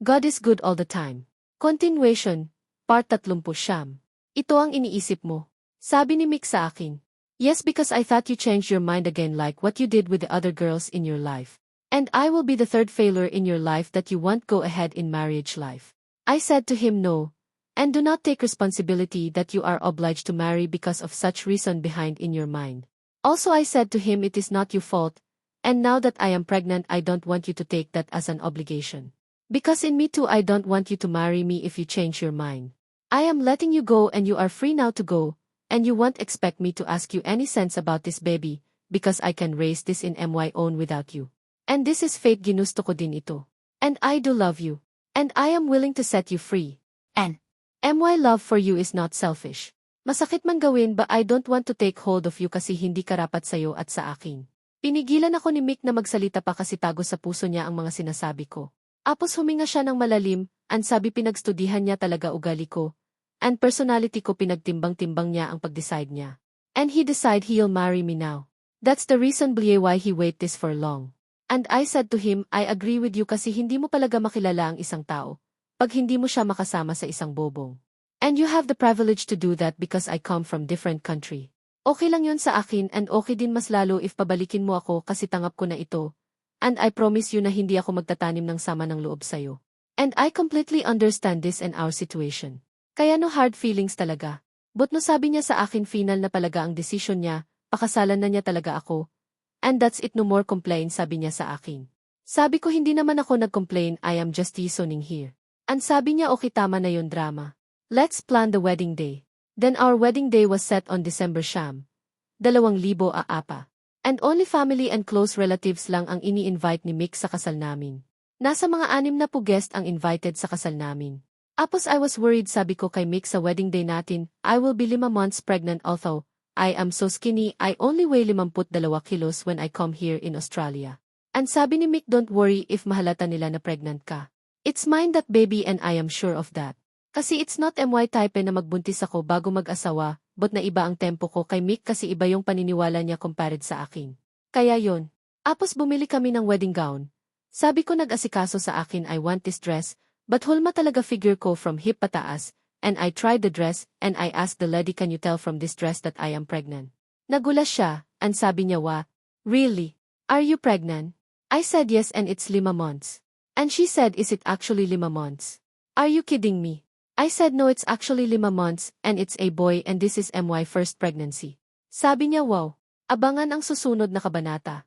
God is good all the time. Continuation, Part 30. Ito ang iniisip mo. Sabi ni Mick sa akin. Yes, because I thought you changed your mind again like what you did with the other girls in your life. And I will be the third failure in your life that you won't go ahead in marriage life. I said to him no. And do not take responsibility that you are obliged to marry because of such reason behind in your mind. Also I said to him it is not your fault. And now that I am pregnant I don't want you to take that as an obligation. Because in me too I don't want you to marry me if you change your mind. I am letting you go and you are free now to go. And you won't expect me to ask you any sense about this baby, because I can raise this in my own without you. And this is fate, ginusto ko din ito. And I do love you. And I am willing to set you free. And my love for you is not selfish. Masakit man gawin but I don't want to take hold of you kasi hindi karapat sa'yo at sa akin. Pinigilan ako ni Mick na magsalita pa kasi tago sa puso niya ang mga sinasabi ko. Apos huminga siya ng malalim, and sabi pinagstudihan niya talaga ugali ko. And personality ko pinagtimbang-timbang niya ang pag-decide niya. And he decide he'll marry me now. That's the reason why he wait this for long. And I said to him, I agree with you kasi hindi mo palaga makilala ang isang tao, pag hindi mo siya makasama sa isang bobong. And you have the privilege to do that because I come from different country. Okay lang yun sa akin and okay din mas lalo if pabalikin mo ako kasi tanggap ko na ito. And I promise you na hindi ako magtatanim ng sama ng loob sa'yo. And I completely understand this and our situation. Kaya no hard feelings talaga. But no sabi niya sa akin final na palaga ang desisyon niya, pakasalan na niya talaga ako. And that's it, no more complain, sabi niya sa akin. Sabi ko hindi naman ako nag-complain, I am just listening here. And sabi niya okay tama na yun drama. Let's plan the wedding day. Then our wedding day was set on December 2004. And only family and close relatives lang ang ini-invite ni Mick sa kasal namin. Nasa mga 60 guest ang invited sa kasal namin. Apos I was worried sabi ko kay Mick sa wedding day natin, I will be 5 months pregnant although I am so skinny, I only weigh 52 kilos when I come here in Australia. And sabi ni Mick don't worry if mahalata nila na pregnant ka. It's mine that baby and I am sure of that. Kasi it's not my type na magbuntis ako bago mag-asawa, but na iba ang tempo ko kay Mick kasi iba yung paniniwala niya compared sa akin. Kaya yon. Apos bumili kami ng wedding gown. Sabi ko nag-asikaso sa akin I want this dress, but hulma talaga figure ko from hip pataas, and I tried the dress, and I asked the lady can you tell from this dress that I am pregnant? Nagulas siya, and sabi niya wa, really? Are you pregnant? I said yes and it's 5 months. And she said is it actually 5 months? Are you kidding me? I said no it's actually 5 months, and it's a boy and this is my first pregnancy. Sabi niya wow, abangan ang susunod na kabanata.